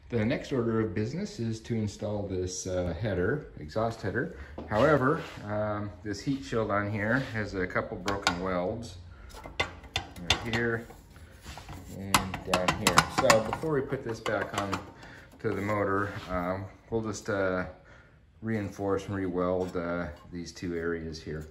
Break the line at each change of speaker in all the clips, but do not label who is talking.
The next order of business is to install this header, exhaust header. However, this heat shield on here has a couple broken welds right here and down here. So before we put this back on to the motor, we'll just reinforce and re-weld these two areas here.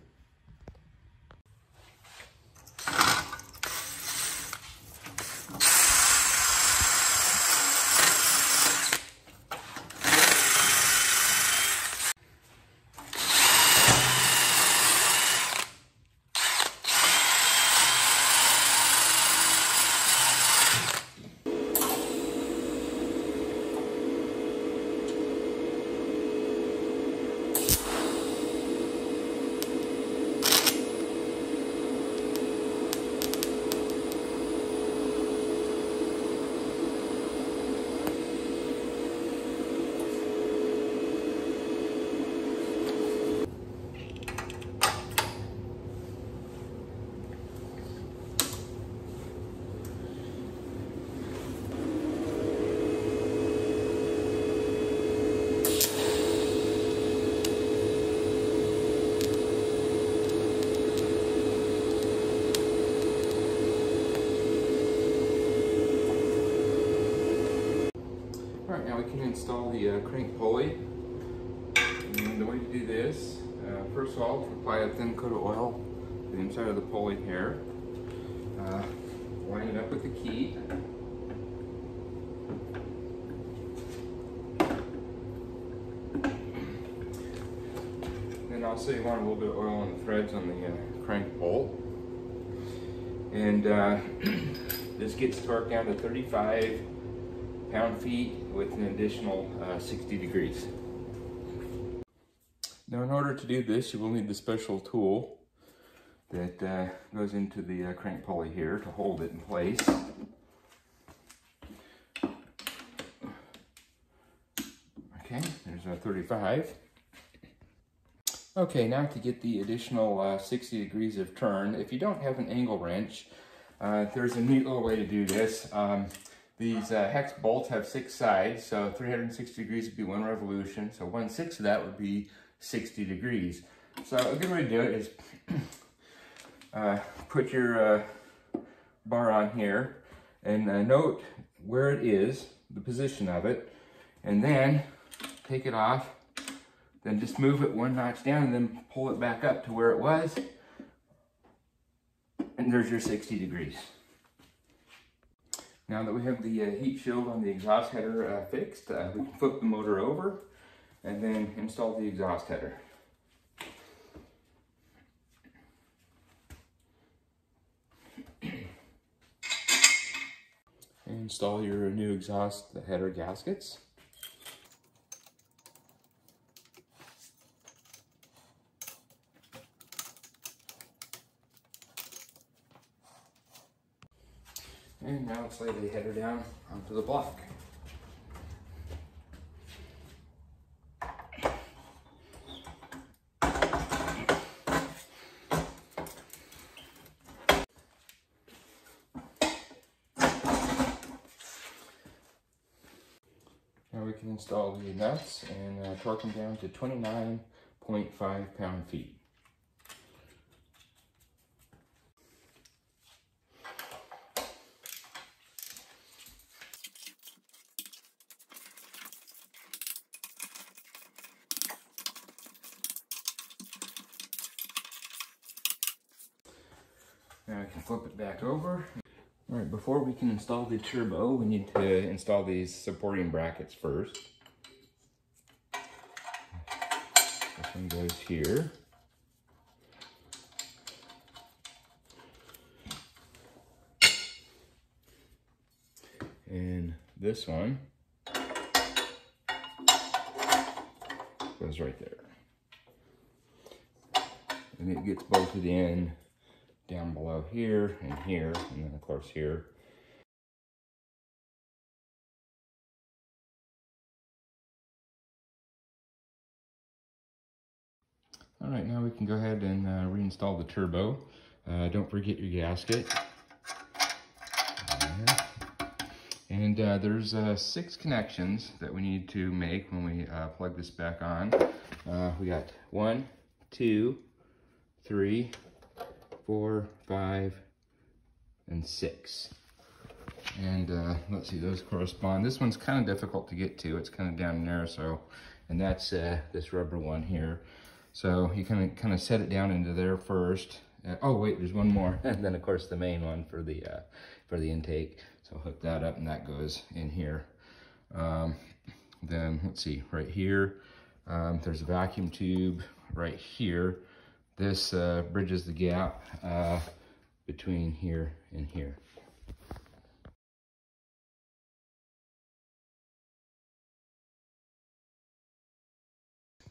Alright, now we can install the crank pulley. And the way to do this, first of all, apply a thin coat of oil to the inside of the pulley here. Line it up with the key. Then also you want a little bit of oil on the threads on the crank bolt. And this gets torqued down to 35 pound-feet with an additional 60 degrees. Now, in order to do this, you will need the special tool that goes into the crank pulley here to hold it in place. Okay, there's our 35. Okay, now to get the additional 60 degrees of turn, if you don't have an angle wrench, there's a neat little way to do this. These hex bolts have 6 sides, so 360 degrees would be 1 revolution. So 1/6 of that would be 60 degrees. So a good way to do it is put your bar on here and note where it is, the position of it, and then take it off. Then just move it 1 notch down and then pull it back up to where it was. And there's your 60 degrees. Now that we have the heat shield on the exhaust header fixed, we can flip the motor over and then install the exhaust header. Install your new exhaust header gaskets. And now let's lay the header down onto the block. Now we can install the nuts and torque them down to 29.5 pound-feet. Now I can flip it back over. All right, before we can install the turbo, we need to install these supporting brackets first. This one goes here. And this one goes right there. And it gets bolted in down below here, and then of course here. All right, now we can go ahead and reinstall the turbo. Don't forget your gasket. And there's 6 connections that we need to make when we plug this back on. We got 1, 2, 3, 4, 5, and 6. And let's see, those correspond. This one's kind of difficult to get to. It's kind of down in there, so, and that's this rubber one here. So you kind of set it down into there first. Oh wait, there's one more, and then of course the main one for the intake. So hook that up, and that goes in here. Then let's see, right here, there's a vacuum tube right here. This bridges the gap between here and here.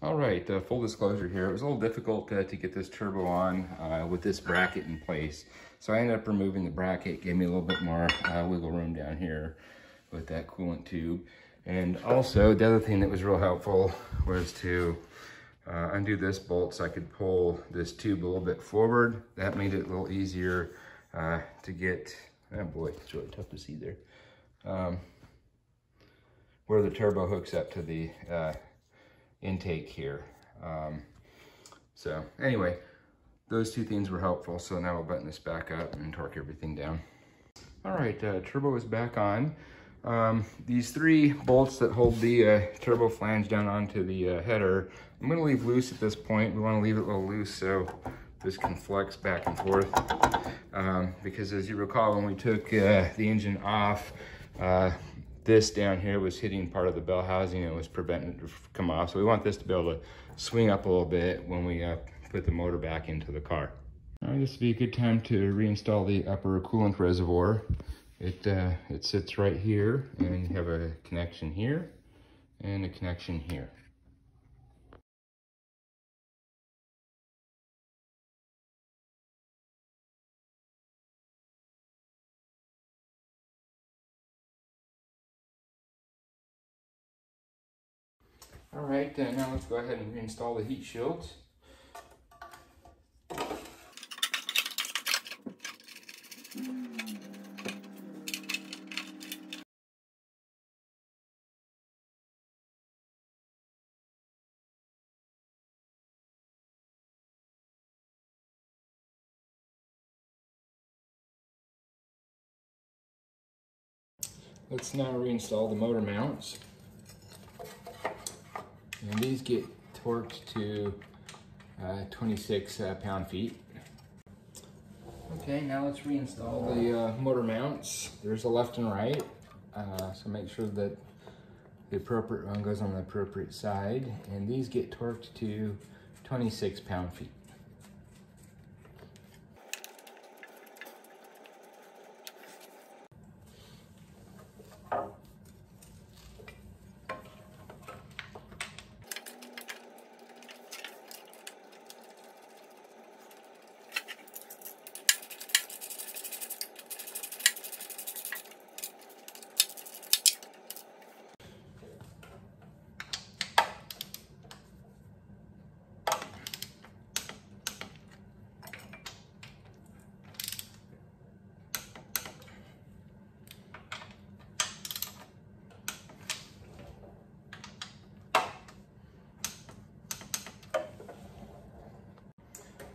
All right, full disclosure here, it was a little difficult to get this turbo on with this bracket in place. So I ended up removing the bracket, gave me a little bit more wiggle room down here with that coolant tube. And also, the other thing that was real helpful was to undo this bolt so I could pull this tube a little bit forward. That made it a little easier to get, oh boy, it's really tough to see there, where the turbo hooks up to the intake here. So anyway, those 2 things were helpful. So now we'll button this back up and torque everything down. All right, turbo is back on. These 3 bolts that hold the turbo flange down onto the header, I'm gonna leave loose at this point. We wanna leave it a little loose so this can flex back and forth. Because as you recall, when we took the engine off, this down here was hitting part of the bell housing and was preventing it to come off. So we want this to be able to swing up a little bit when we put the motor back into the car. All right, this would be a good time to reinstall the upper coolant reservoir. It sits right here, and you have a connection here and a connection here. All right, now let's go ahead and reinstall the heat shields. Let's now reinstall the motor mounts. And these get torqued to 26 pound-feet. Okay, now let's reinstall the motor mounts. There's a left and right, so make sure that the appropriate one goes on the appropriate side. And these get torqued to 26 pound-feet.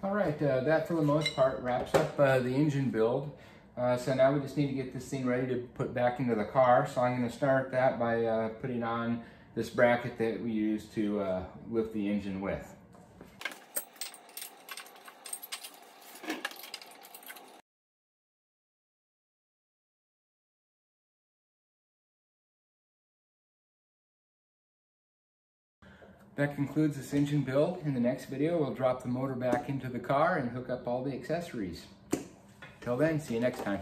All right, that for the most part wraps up the engine build. So now we just need to get this thing ready to put back into the car. So I'm going to start that by putting on this bracket that we use to lift the engine with. That concludes this engine build. In the next video, we'll drop the motor back into the car and hook up all the accessories. Till then, see you next time.